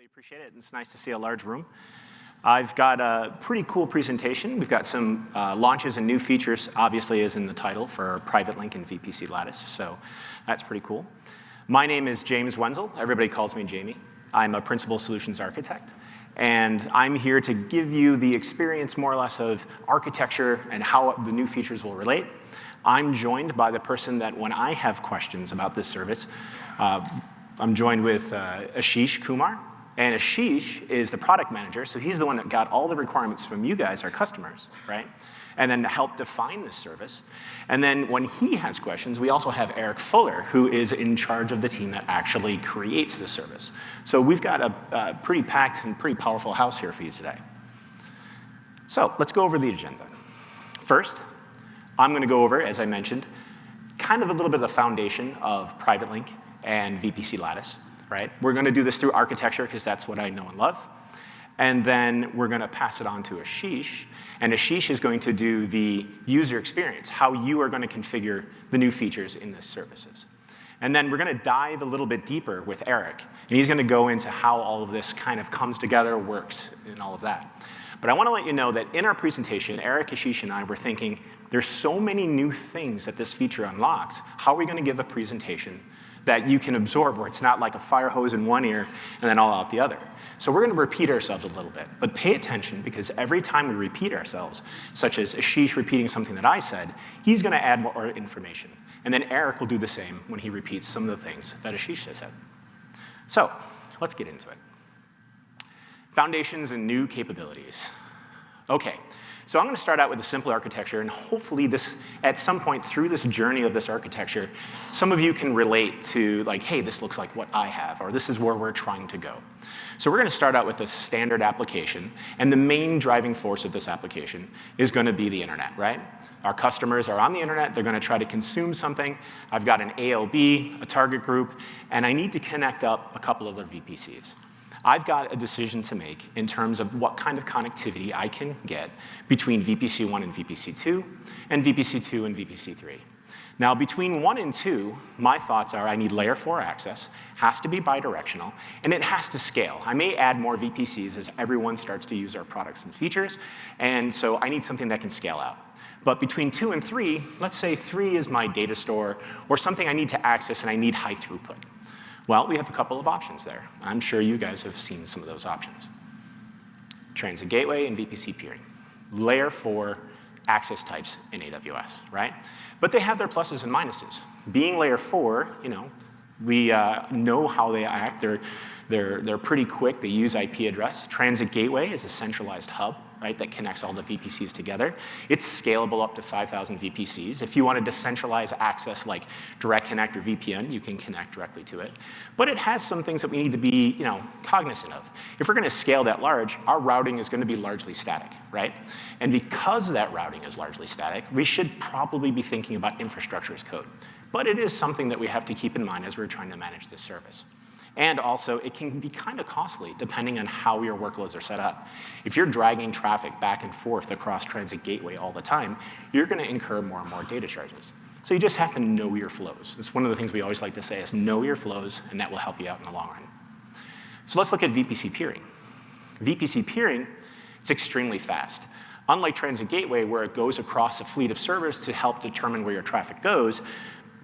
Really appreciate it. It's nice to see a large room. I've got a pretty cool presentation. We've got some launches and new features, obviously, as in the title, for PrivateLink and VPC Lattice. So that's pretty cool. My name is James Wenzel. Everybody calls me Jamie. I'm a principal solutions architect. And I'm here to give you the experience, more or less, of architecture and how the new features will relate. I'm joined by the person that, when I have questions about this service, I'm joined with Ashish Kumar. And Ashish is the product manager, so he's the one that got all the requirements from you guys, our customers, right? And then helped define this service. And then when he has questions, we also have Eric Fuller, who is in charge of the team that actually creates the service. So we've got a pretty packed and pretty powerful house here for you today. So let's go over the agenda. First, I'm going to go over, as I mentioned, kind of a little bit of the foundation of PrivateLink and VPC Lattice. Right? We're going to do this through architecture because that's what I know and love. And then we're going to pass it on to Ashish. And Ashish is going to do the user experience, how you are going to configure the new features in the services. And then we're going to dive a little bit deeper with Eric. And he's going to go into how all of this kind of comes together, works, and all of that. But I want to let you know that in our presentation, Eric, Ashish, and I were thinking, there's so many new things that this feature unlocks. How are we going to give a presentation that you can absorb, where it's not like a fire hose in one ear and then all out the other? So we're going to repeat ourselves a little bit, but pay attention, because every time we repeat ourselves, such as Ashish repeating something that I said, he's going to add more information. And then Eric will do the same when he repeats some of the things that Ashish has said. So let's get into it. Foundations and new capabilities. Okay. So I'm going to start out with a simple architecture, and hopefully this, at some point through this journey of this architecture, some of you can relate to, like, hey, this looks like what I have, or this is where we're trying to go. So we're going to start out with a standard application, and the main driving force of this application is going to be the internet, right? Our customers are on the internet. They're going to try to consume something. I've got an ALB, a target group, and I need to connect up a couple of their VPCs. I've got a decision to make in terms of what kind of connectivity I can get between VPC1 and VPC2, and VPC2 and VPC3. Now, between 1 and 2, my thoughts are I need layer 4 access, has to be bidirectional, and it has to scale. I may add more VPCs as everyone starts to use our products and features, and so I need something that can scale out. But between 2 and 3, let's say 3 is my data store, or something I need to access and I need high throughput. Well, we have a couple of options there. I'm sure you guys have seen some of those options. Transit gateway and VPC peering. Layer 4 access types in AWS, right? But they have their pluses and minuses. Being layer 4, we know how they act. They're pretty quick. They use IP address. Transit gateway is a centralized hub, right, that connects all the VPCs together. It's scalable up to 5,000 VPCs. If you wanted to centralize access like Direct Connect or VPN, you can connect directly to it. But it has some things that we need to be cognizant of. If we're going to scale that large, our routing is going to be largely static, right? And because that routing is largely static, we should probably be thinking about infrastructure as code. But it is something that we have to keep in mind as we're trying to manage this service. And also, it can be kind of costly depending on how your workloads are set up. If you're dragging traffic back and forth across transit gateway all the time, you're going to incur more and more data charges. So you just have to know your flows. That's one of the things we always like to say is know your flows, and that will help you out in the long run. So let's look at VPC peering. VPC peering, it's extremely fast. Unlike transit gateway, where it goes across a fleet of servers to help determine where your traffic goes,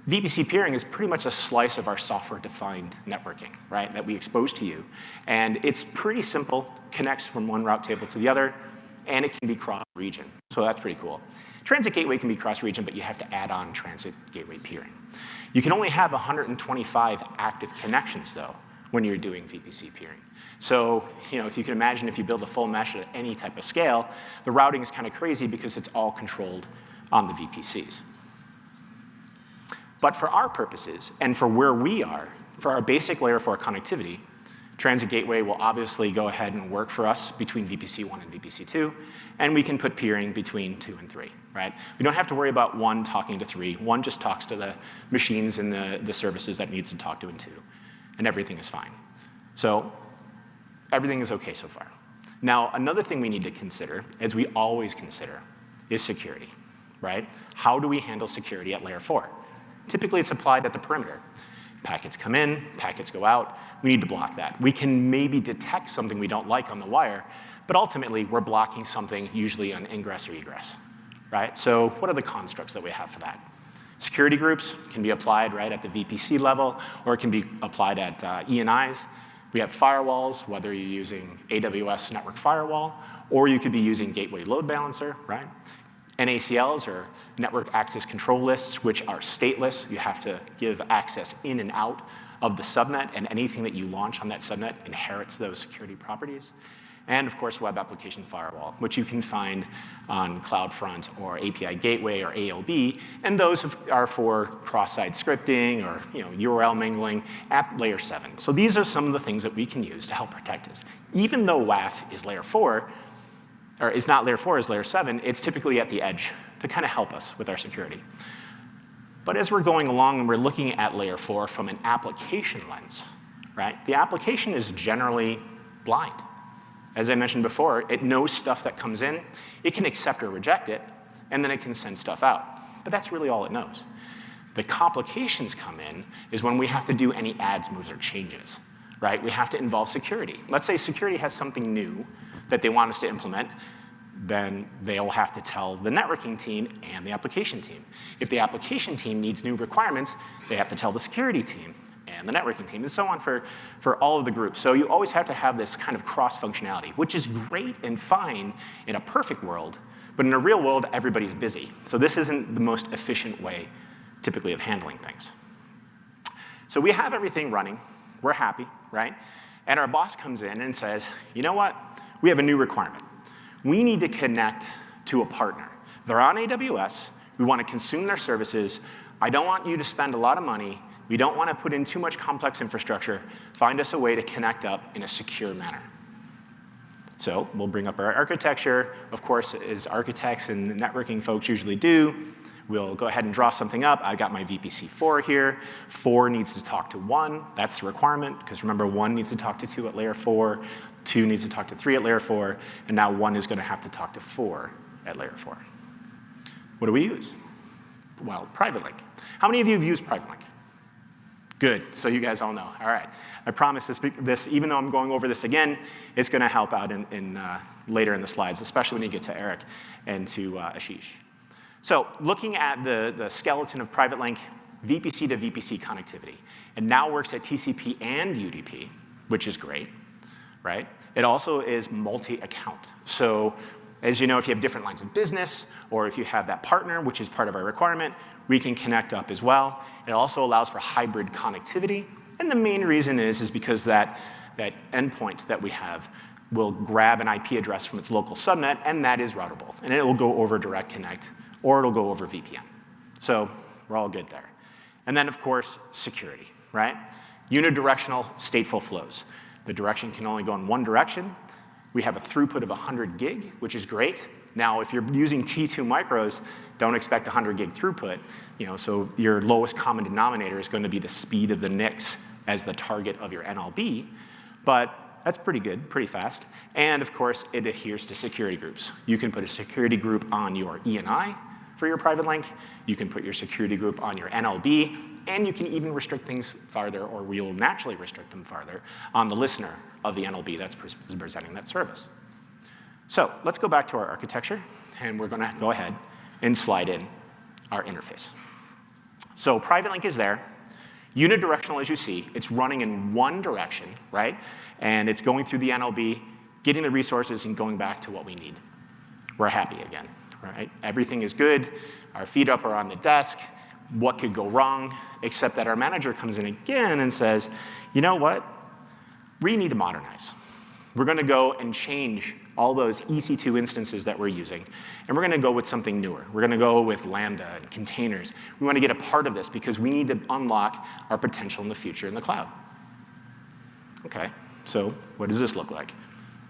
VPC peering is pretty much a slice of our software-defined networking, right, that we expose to you. And it's pretty simple, connects from one route table to the other, and it can be cross-region. So that's pretty cool. Transit gateway can be cross-region, but you have to add on transit gateway peering. You can only have 125 active connections, though, when you're doing VPC peering. So if you can imagine, if you build a full mesh at any type of scale, the routing is kind of crazy because it's all controlled on the VPCs. But for our purposes, and for where we are, for our basic layer 4 connectivity, transit gateway will obviously go ahead and work for us between VPC1 and VPC2, and we can put peering between 2 and 3, right? We don't have to worry about 1 talking to 3. 1 just talks to the machines and the services that it needs to talk to in 2, and everything is fine. So everything is okay so far. Now, another thing we need to consider, as we always consider, is security, right? How do we handle security at layer 4? Typically, it's applied at the perimeter. Packets come in, packets go out. We need to block that. We can maybe detect something we don't like on the wire, but ultimately we're blocking something usually on ingress or egress, right? So what are the constructs that we have for that? Security groups can be applied right at the VPC level, or it can be applied at ENIs. We have firewalls, whether you're using AWS network firewall, or you could be using gateway load balancer, right? NACLs, or network access control lists, which are stateless. You have to give access in and out of the subnet, and anything that you launch on that subnet inherits those security properties. And of course, web application firewall, which you can find on CloudFront or API Gateway or ALB, and those are for cross-site scripting or URL mingling at layer 7. So these are some of the things that we can use to help protect us. Even though WAF is layer 4, or is not layer 4, is layer 7, it's typically at the edge to kind of help us with our security. But as we're going along and we're looking at layer 4 from an application lens, right? The application is generally blind. As I mentioned before, it knows stuff that comes in, it can accept or reject it, and then it can send stuff out. But that's really all it knows. The complications come in is when we have to do any adds, moves, or changes, right? We have to involve security. Let's say security has something new that they want us to implement, then they'll have to tell the networking team and the application team. If the application team needs new requirements, they have to tell the security team and the networking team, and so on for all of the groups. So you always have to have this kind of cross-functionality, which is great and fine in a perfect world, but in a real world, everybody's busy. So this isn't the most efficient way, typically, of handling things. So we have everything running. We're happy, right? And our boss comes in and says, you know what? We have a new requirement. We need to connect to a partner. They're on AWS. We want to consume their services. I don't want you to spend a lot of money. We don't want to put in too much complex infrastructure. Find us a way to connect up in a secure manner. So we'll bring up our architecture. Of course, as architects and networking folks usually do, we'll go ahead and draw something up. I got my VPC 4 here. 4 needs to talk to 1. That's the requirement, because remember, 1 needs to talk to 2 at layer 4, 2 needs to talk to 3 at layer 4, and now 1 is going to have to talk to 4 at layer 4. What do we use? Well, PrivateLink. How many of you have used PrivateLink? Good, so you guys all know. All right, I promise this, even though I'm going over this again, it's going to help out later in the slides, especially when you get to Eric and to Ashish. So looking at the skeleton of PrivateLink, VPC to VPC connectivity. It now works at TCP and UDP, which is great, right? It also is multi-account. So as you know, if you have different lines of business, or if you have that partner, which is part of our requirement, we can connect up as well. It also allows for hybrid connectivity. And the main reason is because that endpoint that we have will grab an IP address from its local subnet, and that is routable. And it will go over Direct Connect, or it'll go over VPN. So we're all good there. And then, of course, security, right? Unidirectional stateful flows. The direction can only go in one direction. We have a throughput of 100 gig, which is great. Now, if you're using T2 micros, don't expect 100 gig throughput. So your lowest common denominator is going to be the speed of the NICs as the target of your NLB. But that's pretty good, pretty fast. And of course, it adheres to security groups. You can put a security group on your ENI for your private link. You can put your security group on your NLB. And you can even restrict things farther, or we will naturally restrict them farther, on the listener of the NLB that's presenting that service. So let's go back to our architecture, and we're going to go ahead and slide in our interface. So PrivateLink is there. Unidirectional, as you see, it's running in one direction, right? And it's going through the NLB, getting the resources, and going back to what we need. We're happy again, right? Everything is good. Our feet up are on the desk. What could go wrong? Except that our manager comes in again and says, you know what? We need to modernize. We're going to go and change all those EC2 instances that we're using, and we're going to go with something newer. We're going to go with Lambda and containers. We want to get a part of this because we need to unlock our potential in the future in the cloud. Okay, so what does this look like?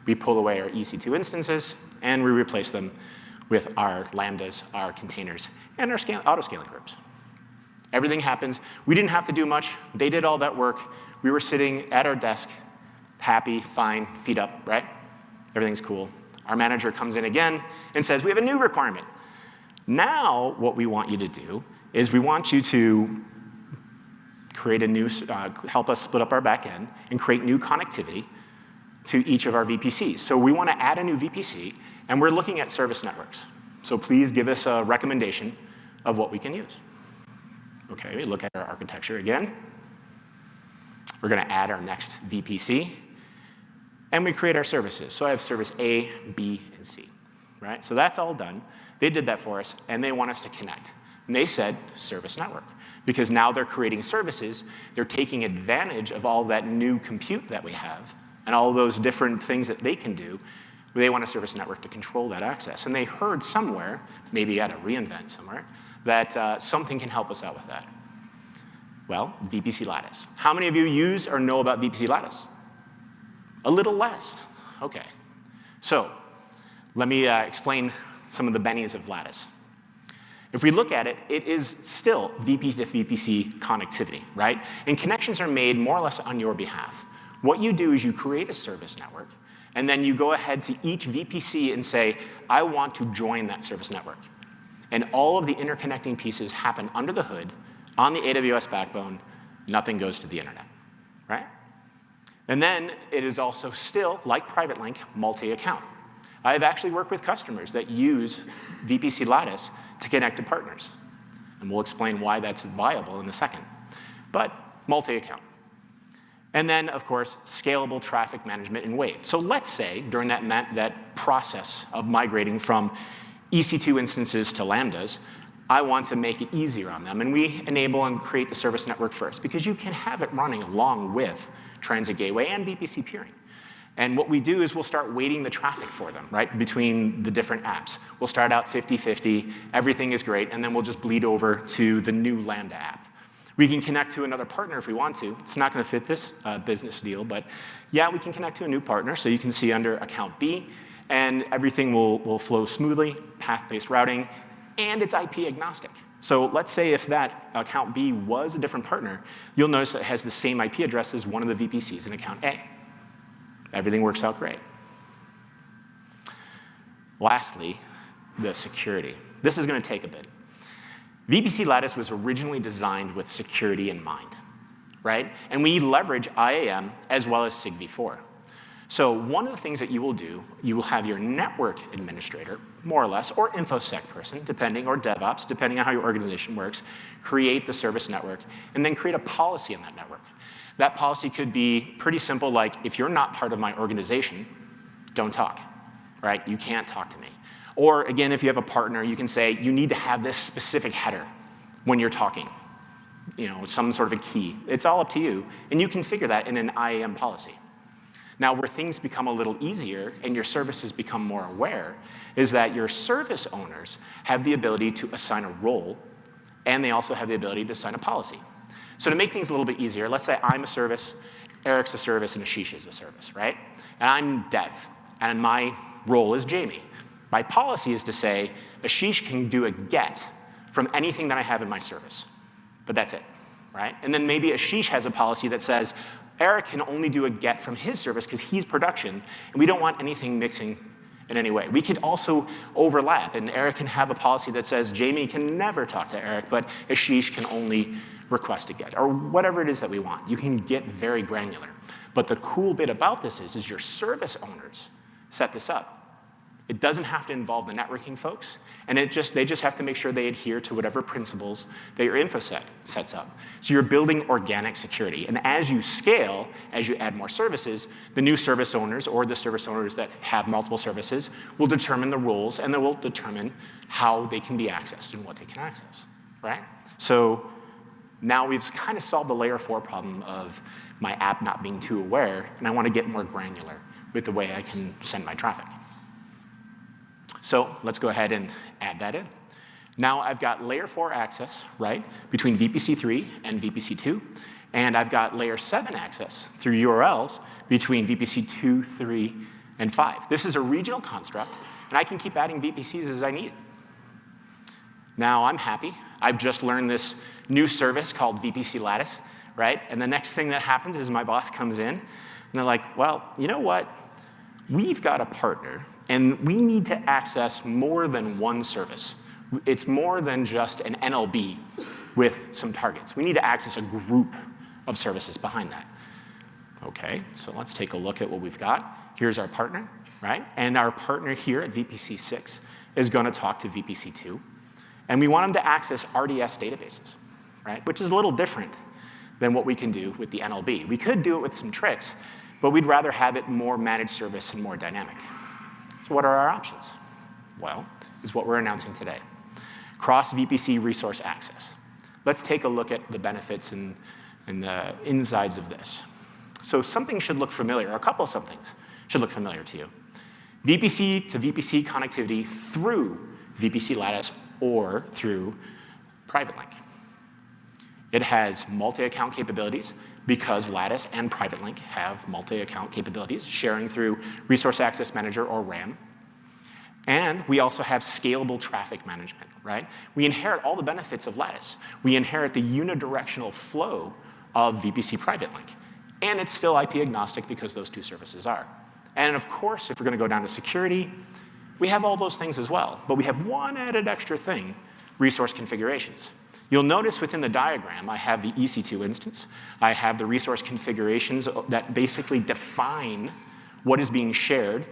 We pull away our EC2 instances, and we replace them with our Lambdas, our containers, and our auto-scaling groups. Everything happens. We didn't have to do much. They did all that work. We were sitting at our desk, happy, fine, feet up, right? Everything's cool. Our manager comes in again and says, we have a new requirement. Now what we want you to do is we want you to create a new, help us split up our back end and create new connectivity to each of our VPCs. So we want to add a new VPC, and we're looking at service networks. So please give us a recommendation of what we can use. Okay, we look at our architecture again. We're going to add our next VPC, and we create our services. So I have service A, B, and C, right? So that's all done. They did that for us, and they want us to connect. And they said service network, because now they're creating services. They're taking advantage of all that new compute that we have and all those different things that they can do. They want a service network to control that access. And they heard somewhere, maybe at a reInvent somewhere, that something can help us out with that. Well, VPC Lattice. How many of you use or know about VPC Lattice? A little less. OK. So let me explain some of the bennies of Lattice. If we look at it, it is still VPC to VPC connectivity, right? And connections are made more or less on your behalf. What you do is you create a service network, and then you go ahead to each VPC and say, I want to join that service network. And all of the interconnecting pieces happen under the hood on the AWS backbone. Nothing goes to the internet, right? And then it is also still, like PrivateLink, multi-account. I've actually worked with customers that use VPC Lattice to connect to partners. And we'll explain why that's viable in a second. But multi-account. And then, of course, scalable traffic management and wait. So let's say during that process of migrating from EC2 instances to Lambdas, I want to make it easier on them. And we enable and create the service network first, because you can have it running along with Transit Gateway and VPC peering. And what we do is we'll start weighting the traffic for them, right, between the different apps. We'll start out 50-50, everything is great, and then we'll just bleed over to the new Lambda app. We can connect to another partner if we want to. It's not going to fit this business deal, but yeah, we can connect to a new partner. So you can see under account B, and everything will flow smoothly, path-based routing, and it's IP agnostic. So let's say if that account B was a different partner, you'll notice that it has the same IP address as one of the VPCs in account A. Everything works out great. Lastly, the security. This is going to take a bit. VPC Lattice was originally designed with security in mind, right? And we leverage IAM as well as SIGV4. So one of the things that you will do, you will have your network administrator, more or less, or InfoSec person, depending, or DevOps, depending on how your organization works, create the service network, and then create a policy in that network. That policy could be pretty simple, like, if you're not part of my organization, don't talk, right? You can't talk to me. Or again, if you have a partner, you can say, you need to have this specific header when you're talking, some sort of a key. It's all up to you. And you configure that in an IAM policy. Now, where things become a little easier and your services become more aware is that your service owners have the ability to assign a role, and they also have the ability to assign a policy. So to make things a little bit easier, let's say I'm a service, Eric's a service, and Ashish is a service, right? And I'm dev, and my role is Jamie. My policy is to say, Ashish can do a get from anything that I have in my service. But that's it, right? And then maybe Ashish has a policy that says, Eric can only do a get from his service because he's production, and we don't want anything mixing in any way. We could also overlap, and Eric can have a policy that says Jamie can never talk to Eric, but Ashish can only request a get, or whatever it is that we want. You can get very granular. But the cool bit about this is your service owners set this up. It doesn't have to involve the networking folks, and they just have to make sure they adhere to whatever principles that your InfoSec sets up. So you're building organic security, and as you scale, as you add more services, the new service owners or the service owners that have multiple services will determine the rules, and they will determine how they can be accessed and what they can access, right? So now we've kind of solved the layer 4 problem of my app not being too aware, and I want to get more granular with the way I can send my traffic. So let's go ahead and add that in. Now I've got layer 4 access, right, between VPC 3 and VPC 2. And I've got layer 7 access through URLs between VPC 2, 3, and 5. This is a regional construct, and I can keep adding VPCs as I need. Now I'm happy. I've just learned this new service called VPC Lattice, right? And the next thing that happens is my boss comes in, and they're like, well, you know what? We've got a partner, and we need to access more than one service. It's more than just an NLB. with some targets. We need to access a group of services behind that. Okay, so let's take a look at what we've got. Here's our partner, right? And our partner here at VPC 6 is going to talk to VPC 2. And we want them to access RDS databases, right? Which is a little different than what we can do with the NLB. We could do it with some tricks, but we'd rather have it more managed service and more dynamic. So what are our options? Well, is what we're announcing today. Cross-VPC resource access. Let's take a look at the benefits and the insides of this. So something should look familiar, or a couple of somethings should look familiar to you. VPC to VPC connectivity through VPC Lattice or through PrivateLink. It has multi-account capabilities because Lattice and PrivateLink have multi-account capabilities, sharing through Resource Access Manager or RAM. And we also have scalable traffic management, right? We inherit all the benefits of Lattice. We inherit the unidirectional flow of VPC PrivateLink. And it's still IP agnostic because those two services are. And of course, if we're going to go down to security, we have all those things as well. But we have one added extra thing, resource configurations. You'll notice within the diagram, I have the EC2 instance. I have the resource configurations that basically define what is being shared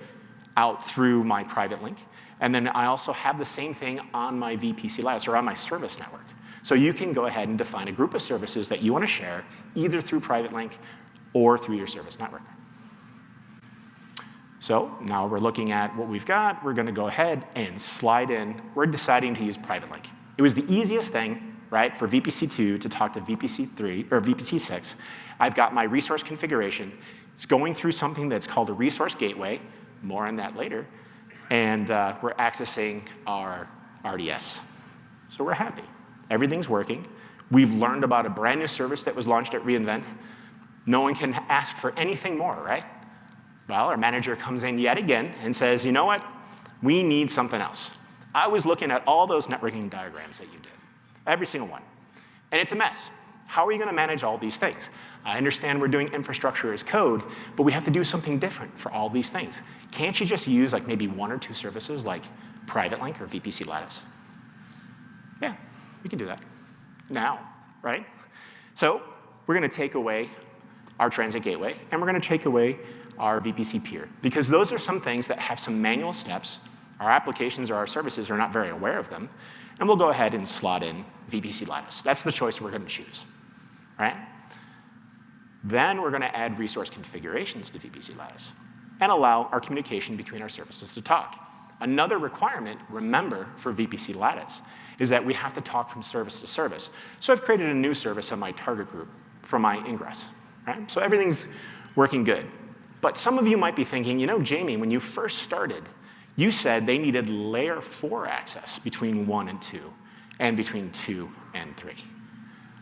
out through my PrivateLink. And then I also have the same thing on my VPC Lattice or on my service network. So you can go ahead and define a group of services that you want to share either through PrivateLink or through your service network. So now we're looking at what we've got. We're going to go ahead and slide in. We're deciding to use PrivateLink. It was the easiest thing, right, for VPC2 to talk to VPC3 or VPC6. I've got my resource configuration. It's going through something that's called a resource gateway. More on that later. And we're accessing our RDS. So we're happy. Everything's working. We've learned about a brand new service that was launched at reInvent. No one can ask for anything more, right? Well, our manager comes in yet again and says, you know what? We need something else. I was looking at all those networking diagrams that you did, every single one. And it's a mess. How are you going to manage all these things? I understand we're doing infrastructure as code, but we have to do something different for all these things. Can't you just use like maybe one or two services like PrivateLink or VPC Lattice? Yeah, we can do that now, right? So we're going to take away our transit gateway, and we're going to take away our VPC peer, because those are some things that have some manual steps. Our applications or our services are not very aware of them, and we'll go ahead and slot in VPC Lattice. That's the choice we're going to choose, right? Then we're going to add resource configurations to VPC Lattice and allow our communication between our services to talk. Another requirement, remember, for VPC Lattice is that we have to talk from service to service. So I've created a new service on my target group for my ingress, right? So everything's working good. But some of you might be thinking, you know, Jamie, when you first started, you said they needed layer 4 access between 1 and 2 and between 2 and 3.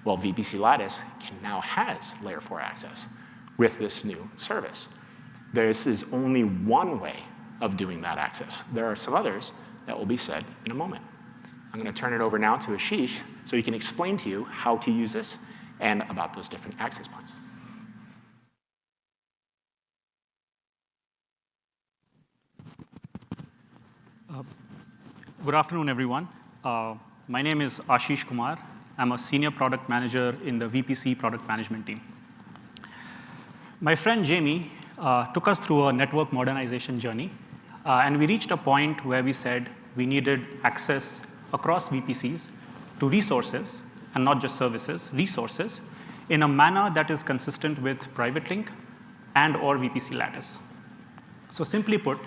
Well, VPC Lattice now has layer 4 access with this new service. This is only one way of doing that access. There are some others that will be said in a moment. I'm going to turn it over now to Ashish so he can explain to you how to use this and about those different access points. Good afternoon, everyone. My name is Ashish Kumar. I'm a senior product manager in the VPC product management team. My friend Jamie took us through a network modernization journey, and we reached a point where we said we needed access across VPCs to resources, and not just services, resources, in a manner that is consistent with PrivateLink and or VPC Lattice. So simply put,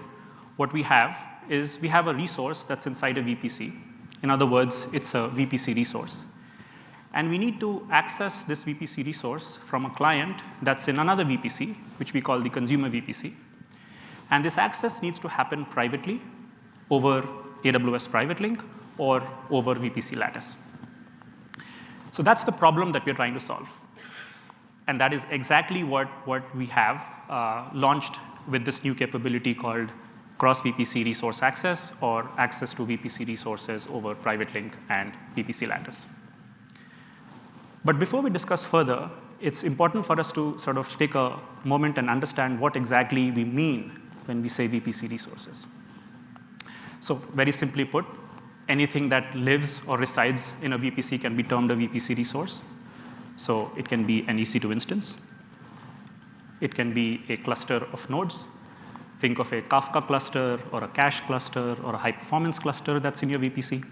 what we have is we have a resource that's inside a VPC. In other words, it's a VPC resource. And we need to access this VPC resource from a client that's in another VPC, which we call the consumer VPC. And this access needs to happen privately over AWS PrivateLink or over VPC Lattice. So that's the problem that we're trying to solve. And that is exactly what we have launched with this new capability called cross-VPC resource access or access to VPC resources over PrivateLink and VPC Lattice. But before we discuss further, it's important for us to sort of take a moment and understand what exactly we mean when we say VPC resources. So very simply put, anything that lives or resides in a VPC can be termed a VPC resource. So it can be an EC2 instance. It can be a cluster of nodes. Think of a Kafka cluster or a cache cluster or a high-performance cluster that's in your VPC.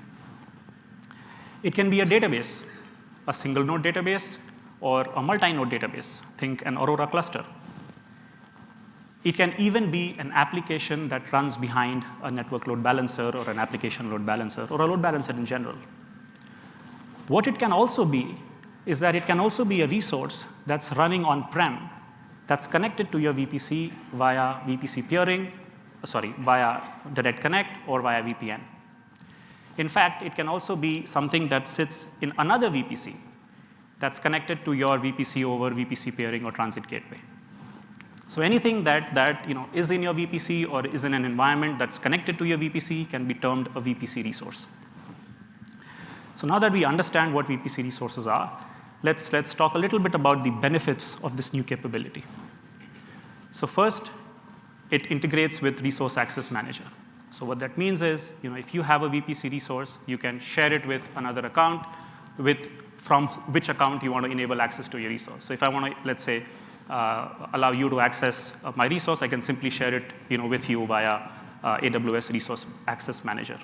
It can be a database, a single node database or a multi-node database. Think an Aurora cluster. It can even be an application that runs behind a network load balancer or an application load balancer or a load balancer in general. What it can also be is that it can also be a resource that's running on-prem that's connected to your VPC via VPC peering, via Direct Connect or via VPN. In fact, it can also be something that sits in another VPC that's connected to your VPC over VPC peering or transit gateway. So anything that is in your VPC or is in an environment that's connected to your VPC can be termed a VPC resource. So now that we understand what VPC resources are, let's talk a little bit about the benefits of this new capability. So first, it integrates with Resource Access Manager. So what that means is, if you have a VPC resource, you can share it with another account from which account you want to enable access to your resource. So if I want to, let's say, allow you to access my resource, I can simply share it with you via AWS Resource Access Manager.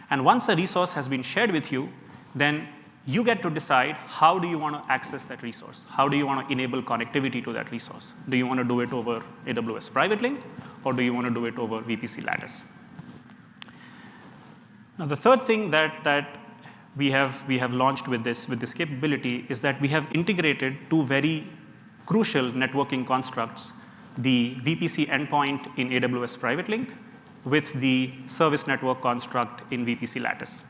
And once a resource has been shared with you, then you get to decide how do you want to access that resource? How do you want to enable connectivity to that resource? Do you want to do it over AWS PrivateLink, or do you want to do it over VPC Lattice? Now, the third thing that we have launched with this capability is that we have integrated two very crucial networking constructs, the VPC endpoint in AWS PrivateLink with the service network construct in VPC Lattice.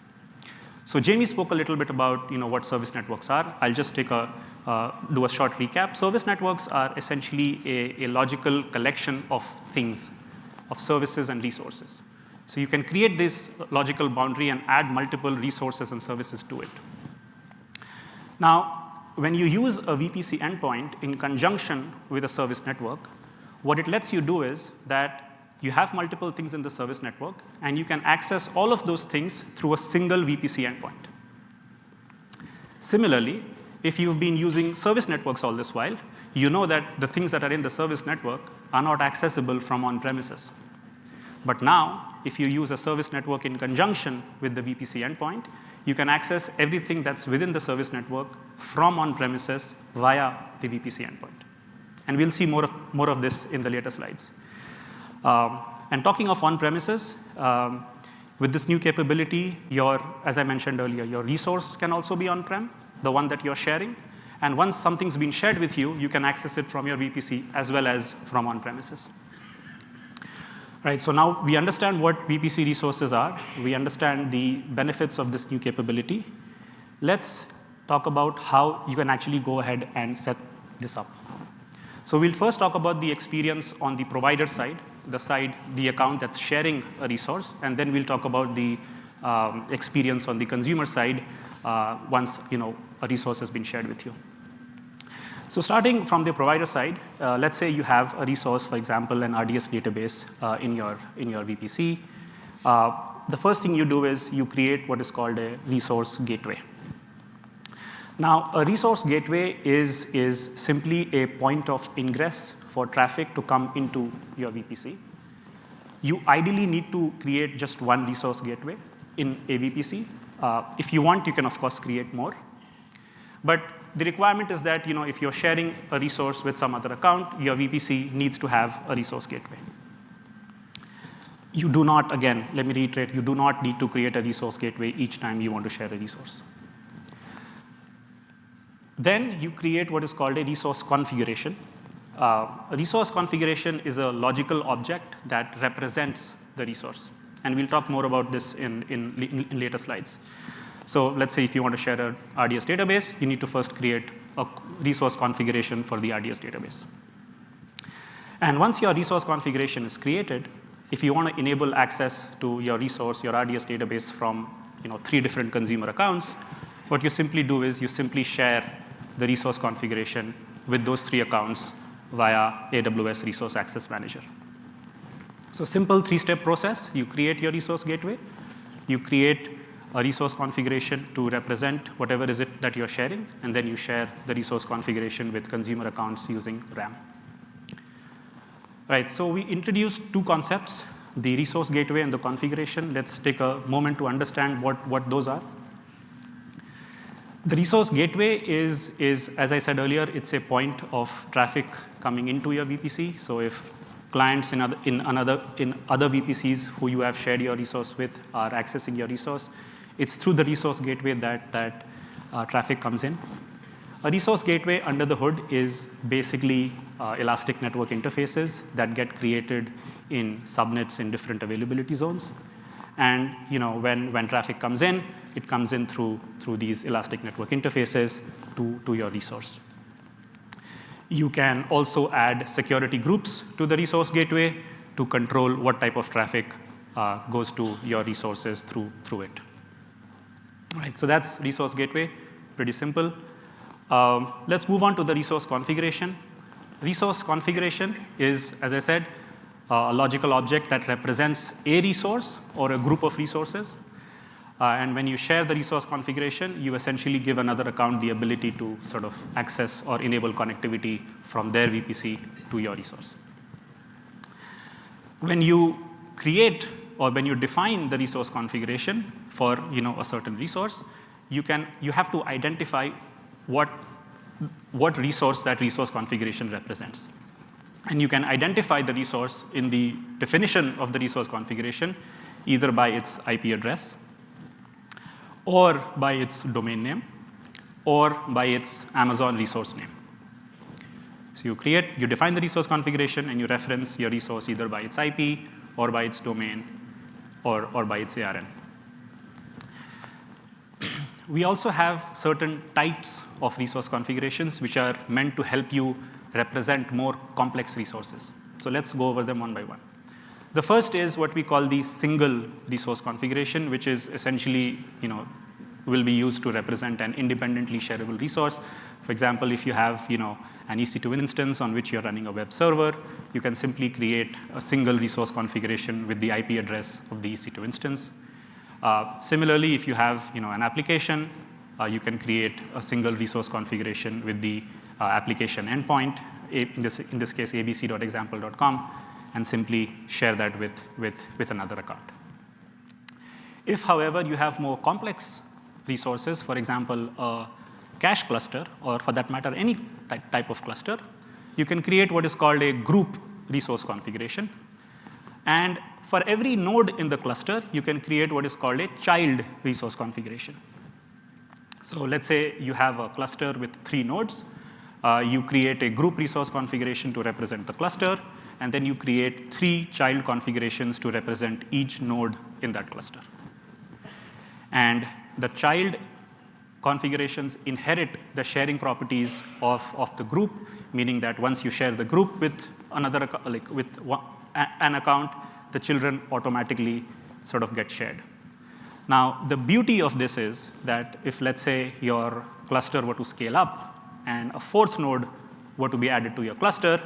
So Jamie spoke a little bit about what service networks are. I'll just do a short recap. Service networks are essentially a logical collection of things, of services and resources. So you can create this logical boundary and add multiple resources and services to it. Now, when you use a VPC endpoint in conjunction with a service network, what it lets you do is that you have multiple things in the service network, and you can access all of those things through a single VPC endpoint. Similarly, if you've been using service networks all this while, you know that the things that are in the service network are not accessible from on-premises. But now, if you use a service network in conjunction with the VPC endpoint, you can access everything that's within the service network from on-premises via the VPC endpoint. And we'll see more of this in the later slides. And talking of on-premises, with this new capability, as I mentioned earlier, your resource can also be on-prem, the one that you're sharing. And once something's been shared with you, you can access it from your VPC as well as from on-premises. Right, so now we understand what VPC resources are. We understand the benefits of this new capability. Let's talk about how you can actually go ahead and set this up. So we'll first talk about the experience on the provider side, the account that's sharing a resource, and then we'll talk about the experience on the consumer side once a resource has been shared with you. So starting from the provider side, let's say you have a resource, for example, an RDS database in your VPC. The first thing you do is you create what is called a resource gateway. Now, a resource gateway is simply a point of ingress for traffic to come into your VPC. You ideally need to create just one resource gateway in a VPC. If you want, you can, of course, create more. But the requirement is that if you're sharing a resource with some other account, your VPC needs to have a resource gateway. You do not, again, let me reiterate, you do not need to create a resource gateway each time you want to share a resource. Then you create what is called a resource configuration. A resource configuration is a logical object that represents the resource. And we'll talk more about this in later slides. So let's say if you want to share an RDS database, you need to first create a resource configuration for the RDS database. And once your resource configuration is created, if you want to enable access to your resource, your RDS database from 3 different consumer accounts, what you simply do is you simply share the resource configuration with those 3 accounts via AWS Resource Access Manager. So simple 3-step process. You create your resource gateway. you create a resource configuration to represent whatever is it that you're sharing, and then you share the resource configuration with consumer accounts using RAM. Right, so we introduced two concepts, the resource gateway and the configuration. Let's take a moment to understand what those are. The resource gateway is, as I said earlier, it's a point of traffic coming into your VPC. So if clients in other VPCs who you have shared your resource with are accessing your resource, it's through the resource gateway that traffic comes in. A resource gateway under the hood is basically elastic network interfaces that get created in subnets in different availability zones. And when traffic comes in, it comes in through these elastic network interfaces to your resource. You can also add security groups to the resource gateway to control what type of traffic goes to your resources through it. Right, so that's resource gateway, pretty simple. Let's move on to the resource configuration. Resource configuration is, as I said, a logical object that represents a resource or a group of resources. And when you share the resource configuration, you essentially give another account the ability to sort of access or enable connectivity from their VPC to your resource. When you create or when you define the resource configuration for a certain resource, you have to identify what resource that resource configuration represents. And you can identify the resource in the definition of the resource configuration either by its IP address, or by its domain name, or by its Amazon resource name. So you define the resource configuration, and you reference your resource either by its IP, or by its domain, or by its ARN. We also have certain types of resource configurations which are meant to help you represent more complex resources. So let's go over them one by one. The first is what we call the single resource configuration, which is essentially, will be used to represent an independently shareable resource. For example, if you have, an EC2 instance on which you're running a web server, you can simply create a single resource configuration with the IP address of the EC2 instance. Similarly, if you have, an application, you can create a single resource configuration with the application endpoint, in this case, abc.example.com, and simply share that with another account. If, however, you have more complex resources, for example, a cache cluster, or for that matter, any type of cluster, you can create what is called a group resource configuration. And for every node in the cluster, you can create what is called a child resource configuration. So let's say you have a cluster with 3 nodes. You create a group resource configuration to represent the cluster, and then you create 3 child configurations to represent each node in that cluster. And the child configurations inherit the sharing properties of the group, meaning that once you share the group with another, an account, the children automatically sort of get shared. Now, the beauty of this is that if, let's say, your cluster were to scale up and a 4th node were to be added to your cluster,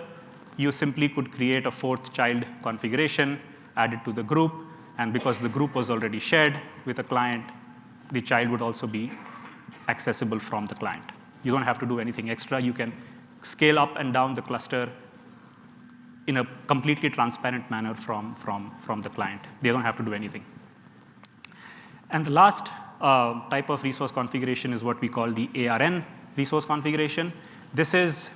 you simply could create a 4th child configuration, add it to the group, and because the group was already shared with a client, the child would also be accessible from the client. You don't have to do anything extra. You can scale up and down the cluster in a completely transparent manner from the client. They don't have to do anything. And the last type of resource configuration is what we call the ARN resource configuration. This is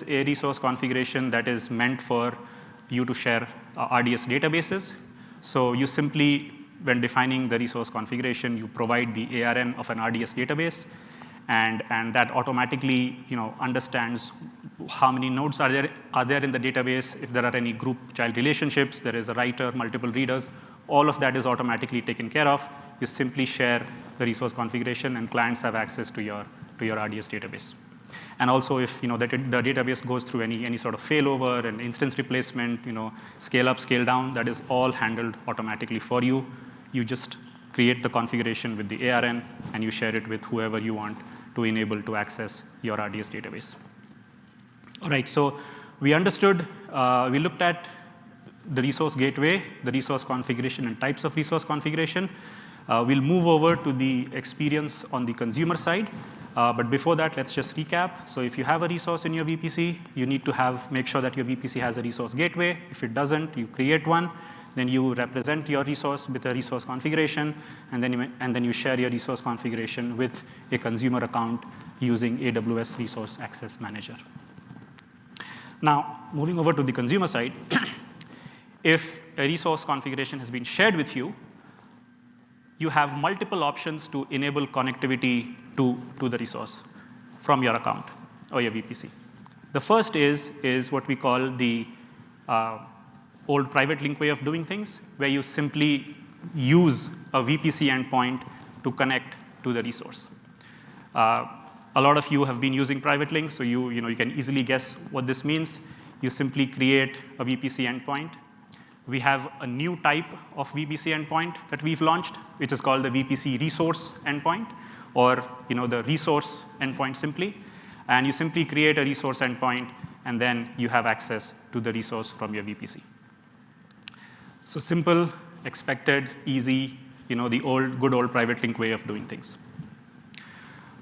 a resource configuration that is meant for you to share RDS databases. So you simply, when defining the resource configuration, you provide the ARN of an RDS database, and that automatically understands how many nodes are there in the database. If there are any group child relationships, there is a writer, multiple readers, all of that is automatically taken care of. You simply share the resource configuration, and clients have access to your RDS database. And also, if the database goes through any sort of failover and instance replacement, scale up, scale down, that is all handled automatically for you. You just create the configuration with the ARN, and you share it with whoever you want to enable to access your RDS database. All right, so we understood, we looked at the resource gateway, the resource configuration, and types of resource configuration. We'll move over to the experience on the consumer side. But before that, let's just recap. So if you have a resource in your VPC, you need to make sure that your VPC has a resource gateway. If it doesn't, you create one. Then you represent your resource with a resource configuration, and then you share your resource configuration with a consumer account using AWS Resource Access Manager. Now, moving over to the consumer side, if a resource configuration has been shared with you, you have multiple options to enable connectivity to the resource from your account or your VPC. The first is what we call the old PrivateLink way of doing things, where you simply use a VPC endpoint to connect to the resource. A lot of you have been using PrivateLink, so you can easily guess what this means. You simply create a VPC endpoint. We have a new type of VPC endpoint that we've launched, which is called the VPC resource endpoint, or the resource endpoint simply. And you simply create a resource endpoint, and then you have access to the resource from your VPC. So simple, expected, easy, the good old PrivateLink way of doing things.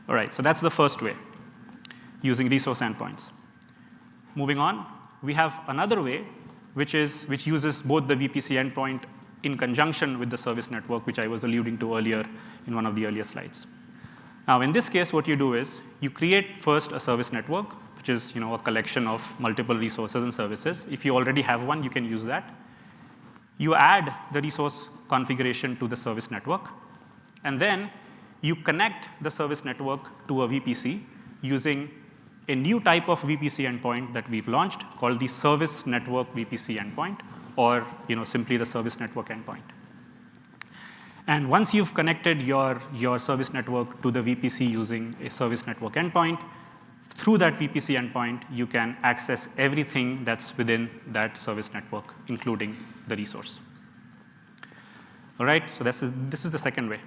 All right, so that's the first way, using resource endpoints. Moving on, we have another way, which uses both the VPC endpoint in conjunction with the service network, which I was alluding to earlier in one of the earlier slides. Now, in this case, what you do is you create first a service network, which is a collection of multiple resources and services. If you already have one, you can use that. You add the resource configuration to the service network, and then you connect the service network to a VPC using a new type of VPC endpoint that we've launched called the service network VPC endpoint, or simply the service network endpoint. And once you've connected your service network to the VPC using a service network endpoint, through that VPC endpoint, you can access everything that's within that service network, including the resource. All right, so this is the second way.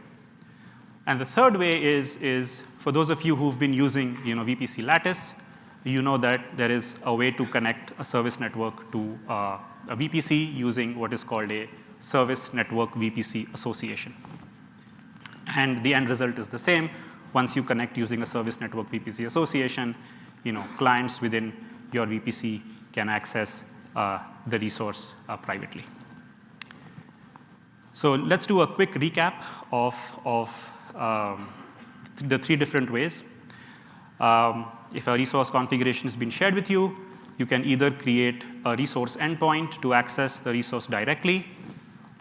And the third way is for those of you who've been using VPC Lattice, you know that there is a way to connect a service network to a VPC using what is called a service network VPC association. And the end result is the same. Once you connect using a service network VPC association, clients within your VPC can access the resource privately. So let's do a quick recap of the three different ways. If a resource configuration has been shared with you, you can either create a resource endpoint to access the resource directly,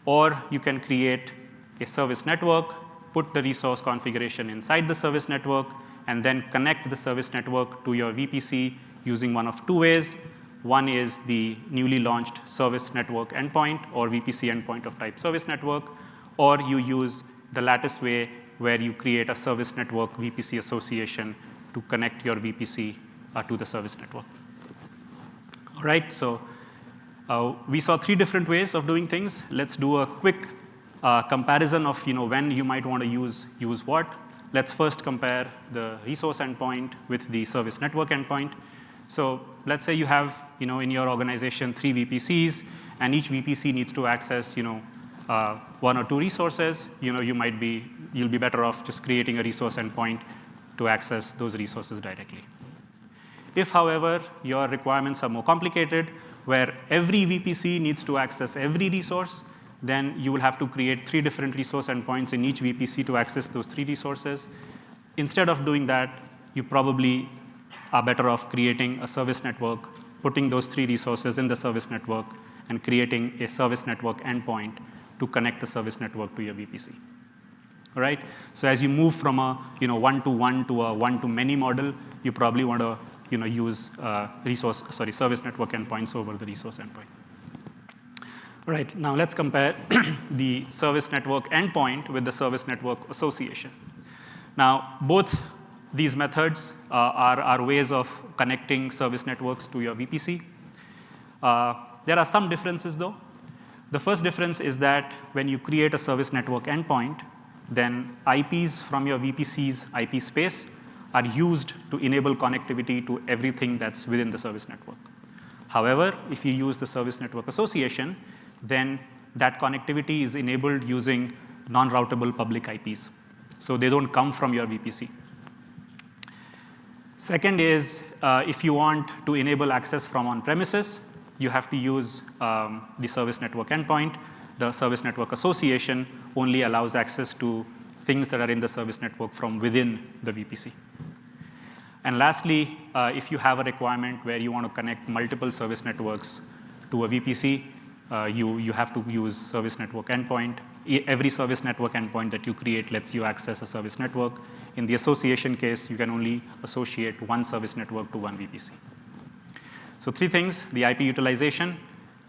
or you can create a service network, put the resource configuration inside the service network, and then connect the service network to your VPC using one of two ways. One is the newly launched service network endpoint or VPC endpoint of type service network, or you use the Lattice way where you create a service network VPC association to connect your VPC to the service network. All right, so we saw three different ways of doing things. Let's do a quick comparison of when you might want to use what. Let's first compare the resource endpoint with the service network endpoint. So let's say you have in your organization 3 VPCs, and each VPC needs to access one or two resources. You'll be better off just creating a resource endpoint to access those resources directly. If, however, your requirements are more complicated, where every VPC needs to access every resource, then you will have to create 3 different resource endpoints in each VPC to access those 3 resources. Instead of doing that, you probably are better off creating a service network, putting those 3 resources in the service network, and creating a service network endpoint to connect the service network to your VPC. All right? So as you move from a one-to-one to a one-to-many model, you probably want to use service network endpoints over the resource endpoint. All right, now let's compare the service network endpoint with the service network association. Now, both these methods are ways of connecting service networks to your VPC. There are some differences, though. The first difference is that when you create a service network endpoint, then IPs from your VPC's IP space are used to enable connectivity to everything that's within the service network. However, if you use the service network association, then that connectivity is enabled using non-routable public IPs. So they don't come from your VPC. Second is, if you want to enable access from on-premises, you have to use the service network endpoint. The service network association only allows access to things that are in the service network from within the VPC. And lastly, if you have a requirement where you want to connect multiple service networks to a VPC, you have to use service network endpoint. Every service network endpoint that you create lets you access a service network. In the association case, you can only associate one service network to one VPC. So 3 things: the IP utilization,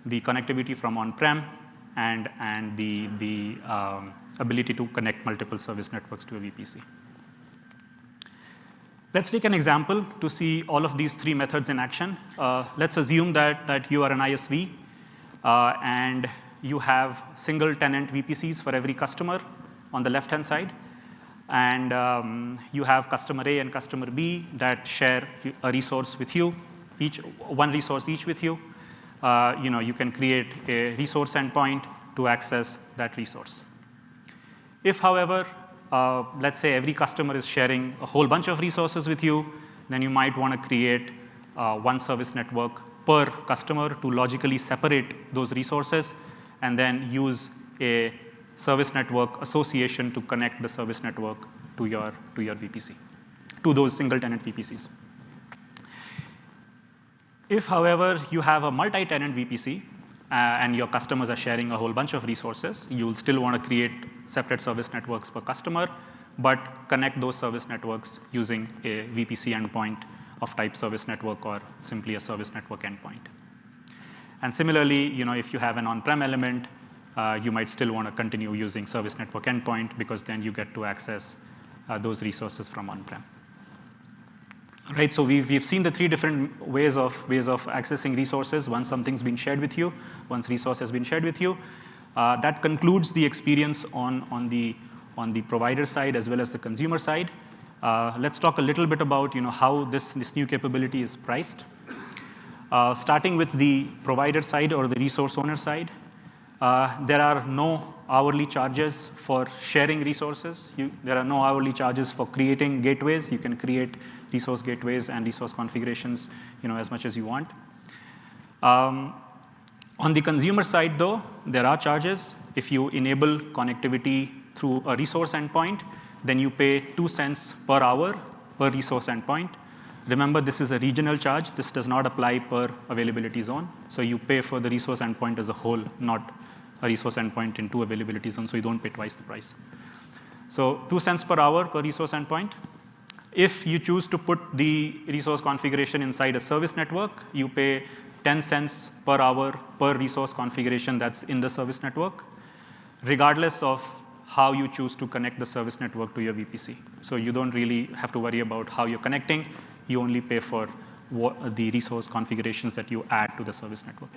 the connectivity from on-prem, and the ability to connect multiple service networks to a VPC. Let's take an example to see all of these 3 methods in action. Let's assume that you are an ISV, and you have single tenant VPCs for every customer on the left-hand side. And you have customer A and customer B that share a resource with you, one resource each with you. You can create a resource endpoint to access that resource. If, however, let's say every customer is sharing a whole bunch of resources with you, then you might want to create one service network per customer to logically separate those resources, and then use a service network association to connect the service network to your VPC, to those single tenant VPCs. If, however, you have a multi-tenant VPC and your customers are sharing a whole bunch of resources, you'll still want to create separate service networks per customer, but connect those service networks using a VPC endpoint of type service network or simply a service network endpoint. And similarly, if you have an on-prem element, you might still want to continue using service network endpoint, because then you get to access those resources from on-prem. Right, so we've seen the 3 different ways of accessing resources once something's been shared with you, once resource has been shared with you. That concludes the experience on the provider side as well as the consumer side. Let's talk a little bit about how this new capability is priced. Starting with the provider side or the resource owner side, there are no hourly charges for sharing resources. There are no hourly charges for creating gateways. You can create resource gateways and resource configurations as much as you want. On the consumer side, though, there are charges. If you enable connectivity through a resource endpoint, then you pay 2 cents per hour per resource endpoint. Remember, this is a regional charge. This does not apply per availability zone. So you pay for the resource endpoint as a whole, not a resource endpoint in 2 availability zones, so you don't pay twice the price. So 2 cents per hour per resource endpoint. If you choose to put the resource configuration inside a service network, you pay 10 cents per hour per resource configuration that's in the service network, regardless of how you choose to connect the service network to your VPC. So you don't really have to worry about how you're connecting. You only pay for the resource configurations that you add to the service network.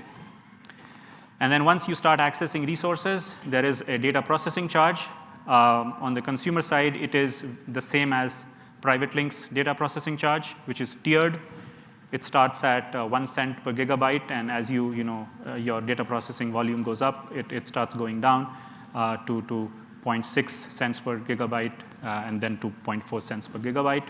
And then once you start accessing resources, there is a data processing charge. On the consumer side, it is the same as PrivateLink's data processing charge, which is tiered. It starts at 1 cent per gigabyte, and as your data processing volume goes up, it starts going down to 0.6 cents per gigabyte, and then to 0.4 cents per gigabyte.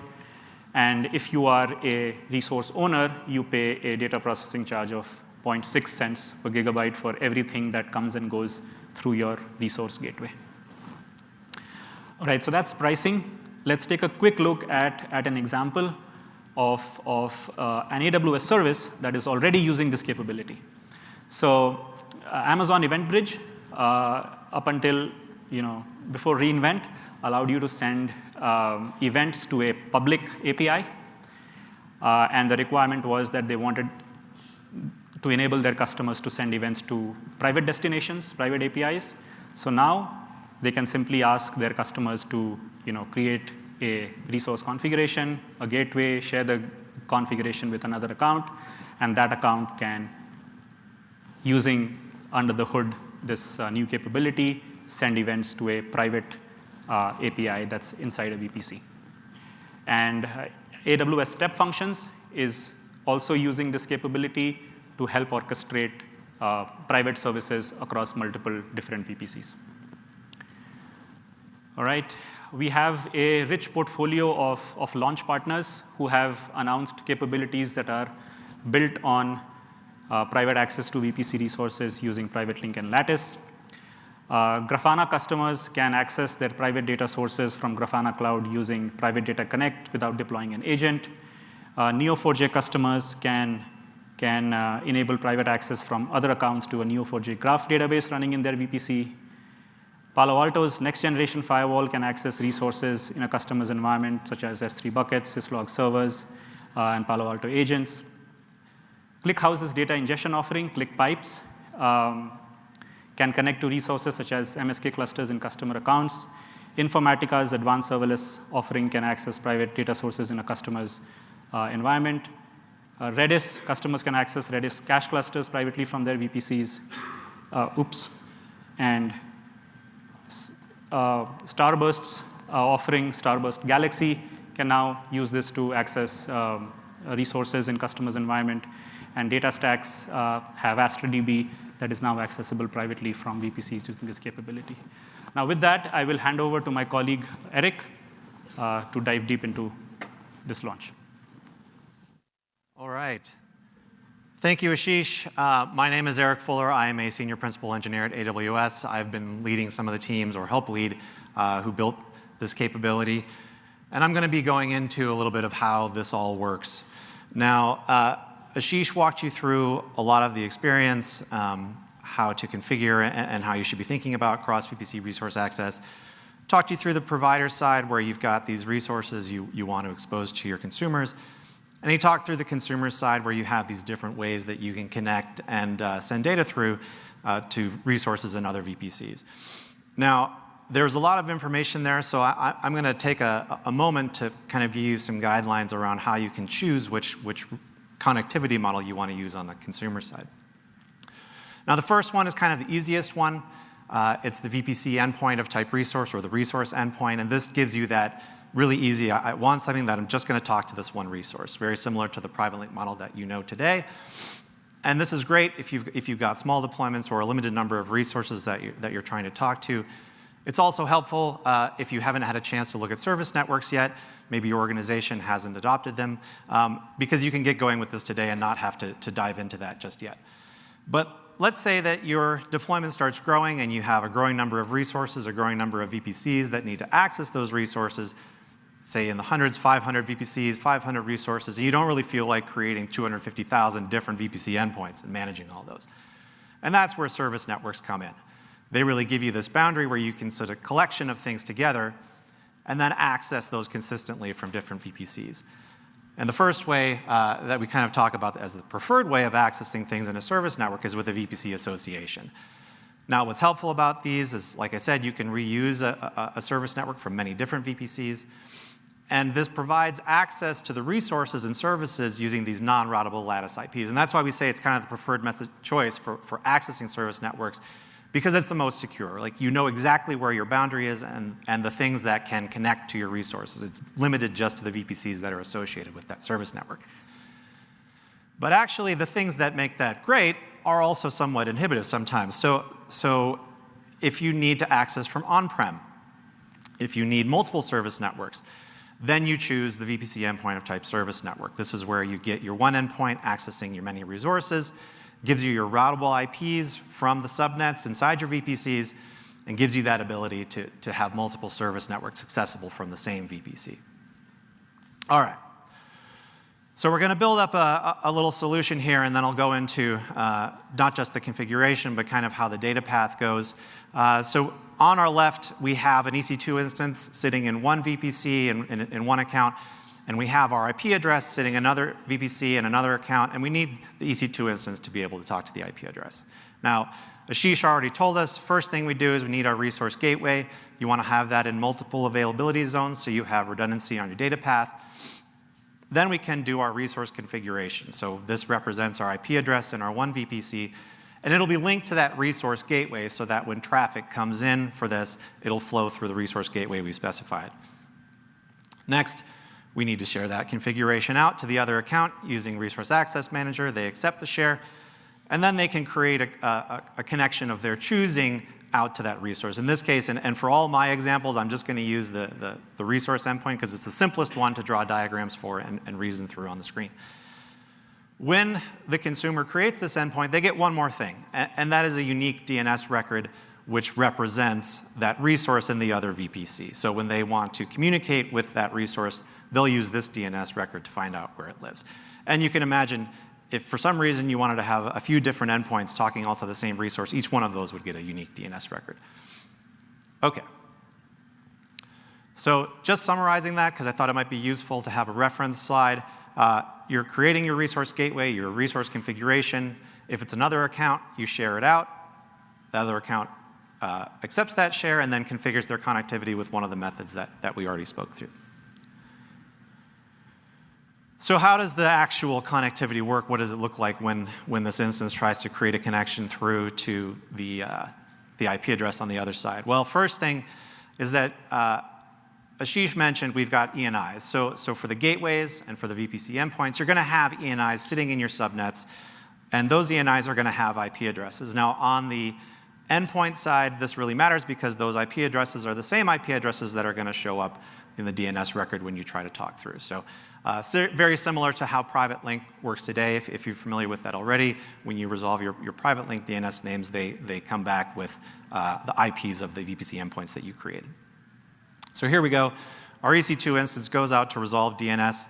And if you are a resource owner, you pay a data processing charge of 0.6 cents per gigabyte for everything that comes and goes through your resource gateway. All right, so that's pricing. Let's take a quick look at an example of an AWS service that is already using this capability. So Amazon EventBridge, up until before reInvent, allowed you to send events to a public API. And the requirement was that they wanted to enable their customers to send events to private destinations, private APIs. So now they can simply ask their customers to create a resource configuration, a gateway, share the configuration with another account, and that account can, using under the hood this new capability, send events to a private API that's inside a VPC. And AWS Step Functions is also using this capability to help orchestrate private services across multiple different VPCs. All right. We have a rich portfolio of launch partners who have announced capabilities that are built on private access to VPC resources using PrivateLink and Lattice. Grafana customers can access their private data sources from Grafana Cloud using Private Data Connect without deploying an agent. Neo4j customers can enable private access from other accounts to a Neo4j graph database running in their VPC. Palo Alto's next-generation firewall can access resources in a customer's environment, such as S3 buckets, syslog servers, and Palo Alto agents. ClickHouse's data ingestion offering, ClickPipes, can connect to resources such as MSK clusters in customer accounts. Informatica's advanced serverless offering can access private data sources in a customer's environment. Redis, customers can access Redis cache clusters privately from their VPCs. And Starburst's offering, Starburst Galaxy, can now use this to access resources in customers' environment. And DataStax have AstraDB that is now accessible privately from VPCs using this capability. Now, with that, I will hand over to my colleague, Eric, to dive deep into this launch. All right. Thank you, Ashish. My name is Eric Fuller. I am a senior principal engineer at AWS. I've been leading some of the teams, or help lead, who built this capability. And I'm going to be going into a little bit of how this all works. Now, Ashish walked you through a lot of the experience, how to configure and how you should be thinking about cross-VPC resource access. Talked you through the provider side where you've got these resources you want to expose to your consumers. And he talked through the consumer side where you have these different ways that you can connect and send data through to resources and other VPCs. Now, there's a lot of information there, so I'm going to take a moment to kind of give you some guidelines around how you can choose which connectivity model you want to use on the consumer side. Now, the first one is kind of the easiest one. It's the VPC endpoint of type resource, or the resource endpoint, and this gives you that really easy. I want something that I'm just going to talk to this one resource, very similar to the PrivateLink model that you know today. And this is great if you've got small deployments or a limited number of resources that you're trying to talk to. It's also helpful if you haven't had a chance to look at service networks yet. Maybe your organization hasn't adopted them, because you can get going with this today and not have to dive into that just yet. But let's say that your deployment starts growing and you have a growing number of resources, a growing number of VPCs that need to access those resources, say in the hundreds, 500 VPCs, 500 resources, and you don't really feel like creating 250,000 different VPC endpoints and managing all those. And that's where service networks come in. They really give you this boundary where you can sort of collection of things together and then access those consistently from different VPCs. And the first way that we kind of talk about as the preferred way of accessing things in a service network is with a VPC association. Now, what's helpful about these is, like I said, you can reuse a service network from many different VPCs. And this provides access to the resources and services using these non-routable lattice IPs. And that's why we say it's kind of the preferred method choice for accessing service networks, because it's the most secure. Like, you know exactly where your boundary is and the things that can connect to your resources. It's limited just to the VPCs that are associated with that service network. But actually, the things that make that great are also somewhat inhibitive sometimes. So if you need to access from on-prem, if you need multiple service networks, then you choose the VPC endpoint of type service network. This is where you get your one endpoint accessing your many resources, gives you your routable IPs from the subnets inside your VPCs, and gives you that ability to have multiple service networks accessible from the same VPC. All right. So we're going to build up a little solution here, and then I'll go into not just the configuration, but kind of how the data path goes. So on our left, we have an EC2 instance sitting in one VPC in one account, and we have our IP address sitting in another VPC in another account, and we need the EC2 instance to be able to talk to the IP address. Now, Ashish already told us, first thing we do is we need our resource gateway. You want to have that in multiple availability zones so you have redundancy on your data path. Then we can do our resource configuration. So this represents our IP address in our one VPC, and it'll be linked to that resource gateway so that when traffic comes in for this, it'll flow through the resource gateway we specified. Next, we need to share that configuration out to the other account using Resource Access Manager. They accept the share, and then they can create a connection of their choosing out to that resource. In this case, and for all my examples, I'm just going to use the resource endpoint because it's the simplest one to draw diagrams for and reason through on the screen. When the consumer creates this endpoint, they get one more thing, and that is a unique DNS record which represents that resource in the other VPC. So when they want to communicate with that resource, they'll use this DNS record to find out where it lives. And you can imagine if for some reason you wanted to have a few different endpoints talking all to the same resource, each one of those would get a unique DNS record. Okay. So just summarizing that, because I thought it might be useful to have a reference slide. You're creating your resource gateway, your resource configuration. If it's another account, you share it out. The other account accepts that share and then configures their connectivity with one of the methods that we already spoke through. So how does the actual connectivity work? What does it look like when this instance tries to create a connection through to the IP address on the other side? Well, first thing is that Ashish mentioned we've got ENIs. So for the gateways and for the VPC endpoints, you're going to have ENIs sitting in your subnets, and those ENIs are going to have IP addresses. Now, on the endpoint side, this really matters because those IP addresses are the same IP addresses that are going to show up in the DNS record when you try to talk through. So very similar to how PrivateLink works today. If you're familiar with that already, when you resolve your PrivateLink DNS names, they come back with the IPs of the VPC endpoints that you created. So here we go. Our EC2 instance goes out to resolve DNS.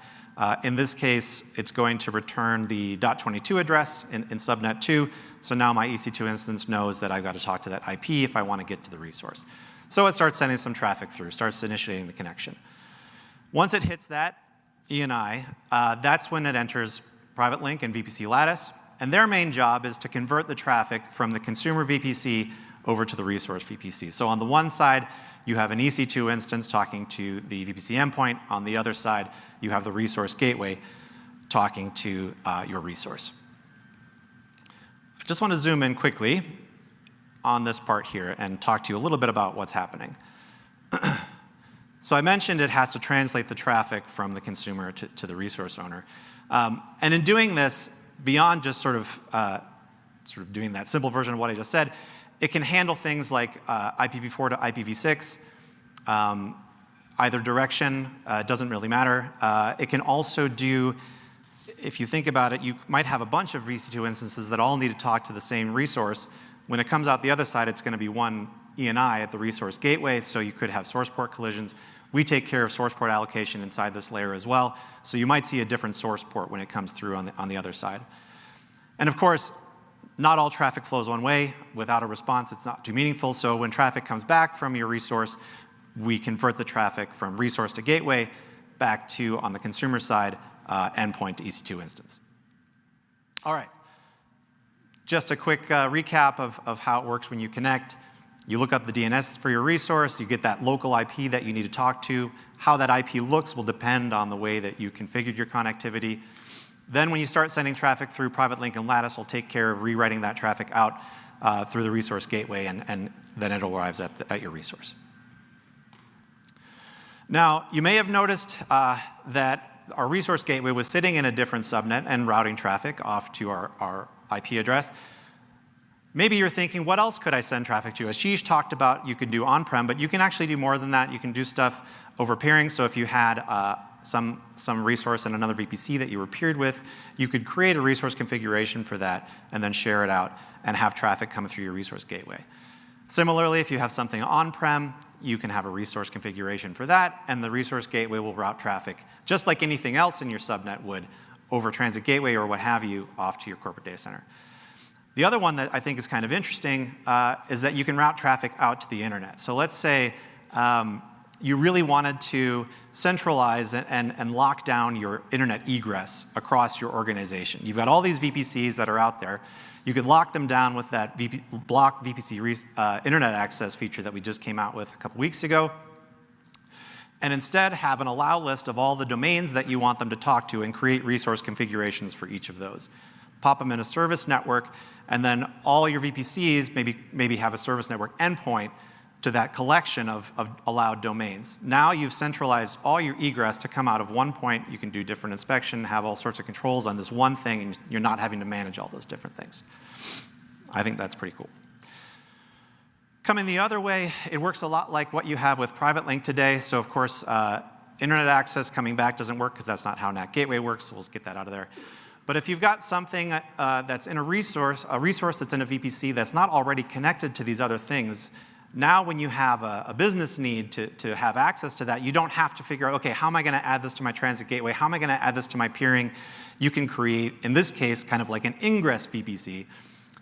In this case, it's going to return the .22 address in subnet 2. So now my EC2 instance knows that I've got to talk to that IP if I want to get to the resource. So it starts sending some traffic through, starts initiating the connection. Once it hits that ENI, that's when it enters PrivateLink and VPC Lattice. And their main job is to convert the traffic from the consumer VPC over to the resource VPC. So on the one side, you have an EC2 instance talking to the VPC endpoint. On the other side, you have the resource gateway talking to your resource. I just want to zoom in quickly on this part here and talk to you a little bit about what's happening. So I mentioned it has to translate the traffic from the consumer to the resource owner. And in doing this, beyond just sort of doing that simple version of what I just said, it can handle things like IPv4 to IPv6, either direction, doesn't really matter. It can also do, if you think about it, you might have a bunch of EC2 instances that all need to talk to the same resource. When it comes out the other side, it's going to be one ENI at the resource gateway, so you could have source port collisions. We take care of source port allocation inside this layer as well, so you might see a different source port when it comes through on the other side. And of course, not all traffic flows one way. Without a response, it's not too meaningful. So when traffic comes back from your resource, we convert the traffic from resource to gateway back to, on the consumer side, endpoint to EC2 instance. All right. Just a quick recap of how it works when you connect. You look up the DNS for your resource. You get that local IP that you need to talk to. How that IP looks will depend on the way that you configured your connectivity. Then when you start sending traffic through PrivateLink and Lattice, will take care of rewriting that traffic out through the resource gateway, and then it arrives at your resource. Now, you may have noticed that our resource gateway was sitting in a different subnet and routing traffic off to our IP address. Maybe you're thinking, what else could I send traffic to? Ashish talked about you could do on-prem, but you can actually do more than that. You can do stuff over peering. So if you had some resource in another VPC that you were peered with, you could create a resource configuration for that and then share it out and have traffic come through your resource gateway. Similarly, if you have something on-prem, you can have a resource configuration for that, and the resource gateway will route traffic, just like anything else in your subnet would, over transit gateway or what have you, off to your corporate data center. The other one that I think is kind of interesting is that you can route traffic out to the internet. So let's say you really wanted to centralize and lock down your internet egress across your organization. You've got all these VPCs that are out there. You could lock them down with that block VPC internet access feature that we just came out with a couple weeks ago, and instead have an allow list of all the domains that you want them to talk to and create resource configurations for each of those. Pop them in a service network, and then all your VPCs maybe have a service network endpoint to that collection of allowed domains. Now you've centralized all your egress to come out of one point. You can do different inspection, have all sorts of controls on this one thing, and you're not having to manage all those different things. I think that's pretty cool. Coming the other way, it works a lot like what you have with PrivateLink today. So of course, internet access coming back doesn't work because that's not how NAT Gateway works, so we'll just get that out of there. But if you've got something that's in a resource that's in a VPC that's not already connected to these other things, now when you have a business need to have access to that, you don't have to figure out, okay, how am I going to add this to my transit gateway? How am I going to add this to my peering? You can create, in this case, kind of like an ingress VPC,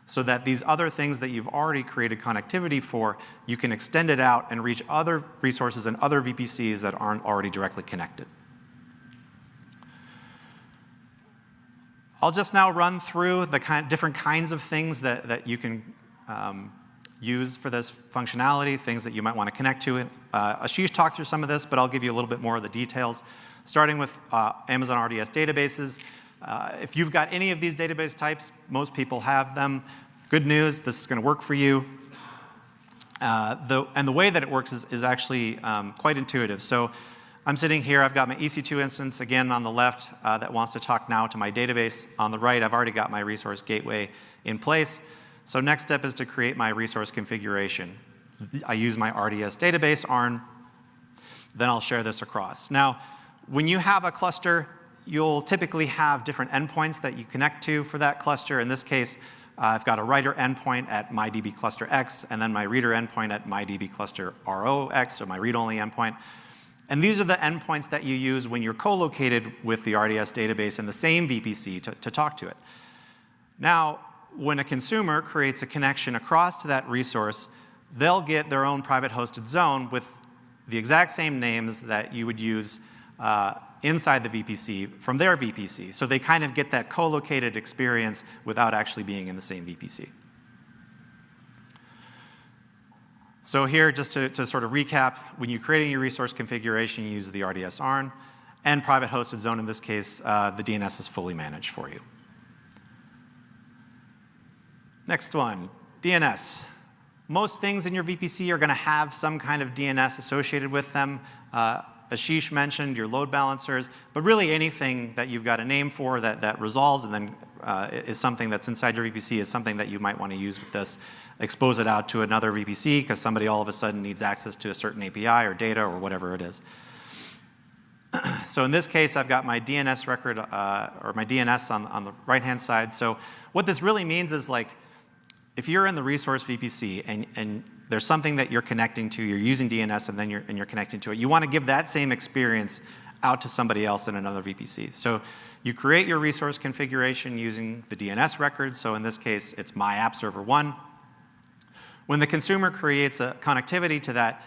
so that these other things that you've already created connectivity for, you can extend it out and reach other resources and other VPCs that aren't already directly connected. I'll just now run through the different kinds of things that you can use for this functionality, things that you might want to connect to it. Ashish talked through some of this, but I'll give you a little bit more of the details, starting with Amazon RDS databases. If you've got any of these database types, most people have them. Good news, this is going to work for you. And the way that it works is actually quite intuitive. So I'm sitting here, I've got my EC2 instance, again on the left, that wants to talk now to my database. On the right, I've already got my resource gateway in place. So next step is to create my resource configuration. I use my RDS database, ARN, then I'll share this across. Now, when you have a cluster, you'll typically have different endpoints that you connect to for that cluster. In this case, I've got a writer endpoint at MyDB cluster X, and then my reader endpoint at MyDB cluster ROX, so my read-only endpoint. And these are the endpoints that you use when you're co-located with the RDS database in the same VPC to talk to it. Now, when a consumer creates a connection across to that resource, they'll get their own private hosted zone with the exact same names that you would use inside the VPC from their VPC. So they kind of get that co-located experience without actually being in the same VPC. So here, just to sort of recap, when you're creating your resource configuration, you use the RDS ARN and private hosted zone. In this case, the DNS is fully managed for you. Next one, DNS. Most things in your VPC are going to have some kind of DNS associated with them. Ashish mentioned your load balancers, but really anything that you've got a name for that resolves and then is something that's inside your VPC is something that you might want to use with this. Expose it out to another VPC because somebody all of a sudden needs access to a certain API or data or whatever it is. So in this case, I've got my DNS record or my DNS on the right-hand side. So what this really means is, like, if you're in the resource VPC and there's something that you're connecting to, you're using DNS and then you're connecting to it, you want to give that same experience out to somebody else in another VPC. So you create your resource configuration using the DNS record. So in this case, it's my app server 1. When the consumer creates a connectivity to that,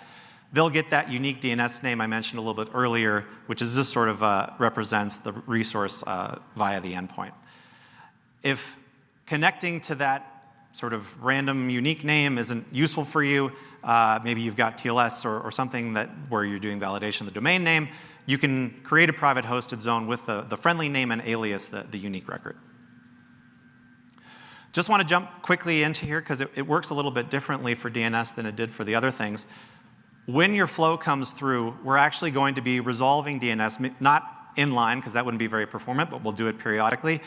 they'll get that unique DNS name I mentioned a little bit earlier, which is just sort of represents the resource via the endpoint. If connecting to that sort of random unique name isn't useful for you, maybe you've got TLS or something where you're doing validation of the domain name, you can create a private hosted zone with the friendly name and alias, the unique record. Just want to jump quickly into here because it works a little bit differently for DNS than it did for the other things. When your flow comes through, we're actually going to be resolving DNS, not inline because that wouldn't be very performant, but we'll do it periodically.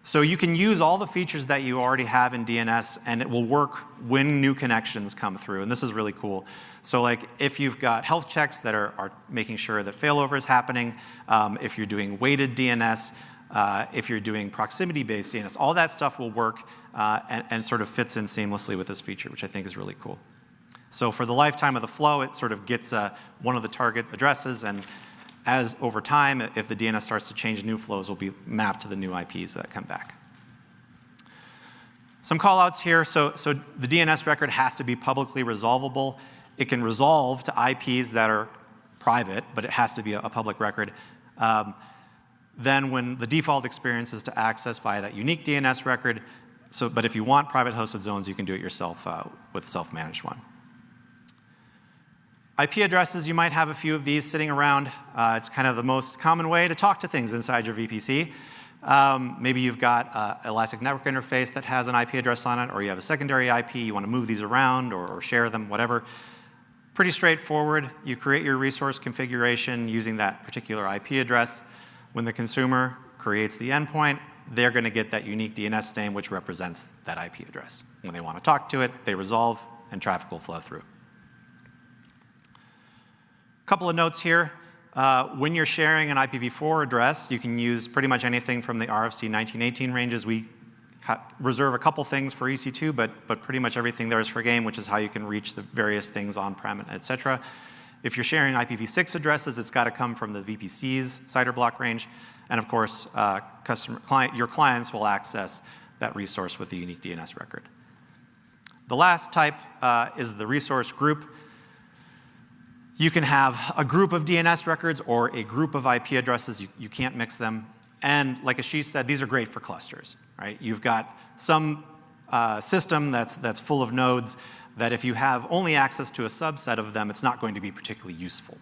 So you can use all the features that you already have in DNS, and it will work when new connections come through. And this is really cool. So like if you've got health checks that are making sure that failover is happening, if you're doing weighted DNS, if you're doing proximity-based DNS, all that stuff will work and sort of fits in seamlessly with this feature, which I think is really cool. So for the lifetime of the flow, it sort of gets one of the target addresses, and as over time, if the DNS starts to change, new flows will be mapped to the new IPs that come back. Some call-outs here. So the DNS record has to be publicly resolvable. It can resolve to IPs that are private, but it has to be a public record. Then when the default experience is to access via that unique DNS record, but if you want private hosted zones, you can do it yourself with a self-managed one. IP addresses, you might have a few of these sitting around. It's kind of the most common way to talk to things inside your VPC. Maybe you've got an Elastic Network Interface that has an IP address on it, or you have a secondary IP, you want to move these around or share them, whatever. Pretty straightforward. You create your resource configuration using that particular IP address. When the consumer creates the endpoint, they're going to get that unique DNS name, which represents that IP address. When they want to talk to it, they resolve, and traffic will flow through. Couple of notes here. When you're sharing an IPv4 address, you can use pretty much anything from the RFC 1918 ranges. We reserve a couple things for EC2, but pretty much everything there is for game, which is how you can reach the various things on-prem, et cetera. If you're sharing IPv6 addresses, it's got to come from the VPC's CIDR block range. And of course, your clients will access that resource with the unique DNS record. The last type is the resource group. You can have a group of DNS records or a group of IP addresses. You can't mix them. And like Ashish said, these are great for clusters, right? You've got some system that's full of nodes that if you have only access to a subset of them, it's not going to be particularly useful.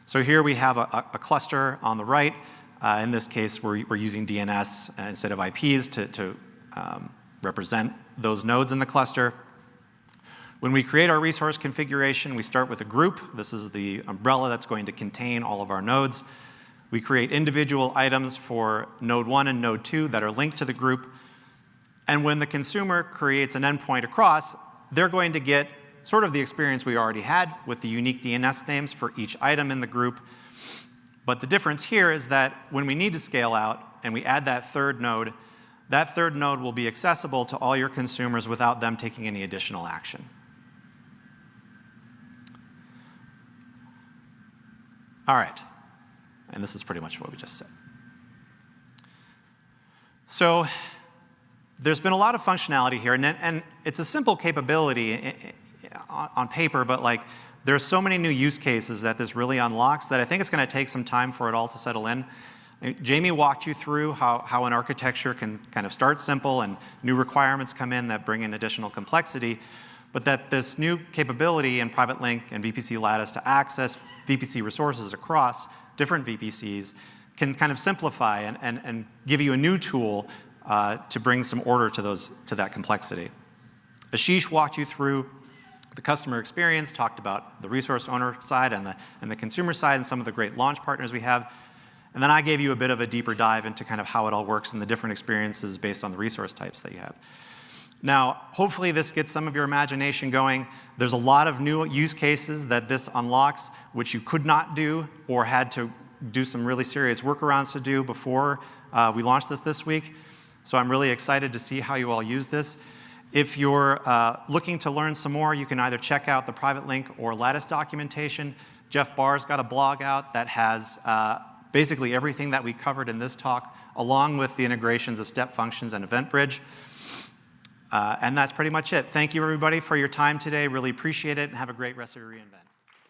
So here we have a cluster on the right. In this case, we're using DNS instead of IPs to represent those nodes in the cluster. When we create our resource configuration, we start with a group. This is the umbrella that's going to contain all of our nodes. We create individual items for node 1 and node 2 that are linked to the group. And when the consumer creates an endpoint across, they're going to get sort of the experience we already had with the unique DNS names for each item in the group. But the difference here is that when we need to scale out and we add that third node will be accessible to all your consumers without them taking any additional action. All right. And this is pretty much what we just said. So there's been a lot of functionality here, and it's a simple capability on paper, but like there's so many new use cases that this really unlocks that I think it's going to take some time for it all to settle in. Jamie walked you through how an architecture can kind of start simple and new requirements come in that bring in additional complexity, but that this new capability in PrivateLink and VPC Lattice to access VPC resources across different VPCs can kind of simplify and give you a new tool to bring some order to that complexity. Ashish walked you through the customer experience, talked about the resource owner side and the consumer side and some of the great launch partners we have. And then I gave you a bit of a deeper dive into kind of how it all works and the different experiences based on the resource types that you have. Now, hopefully this gets some of your imagination going. There's a lot of new use cases that this unlocks, which you could not do or had to do some really serious workarounds to do before we launched this week. So I'm really excited to see how you all use this. If you're looking to learn some more, you can either check out the PrivateLink or Lattice documentation. Jeff Barr's got a blog out that has basically everything that we covered in this talk, along with the integrations of step functions and EventBridge. And that's pretty much it. Thank you, everybody, for your time today. Really appreciate it, and have a great rest of your reInvent.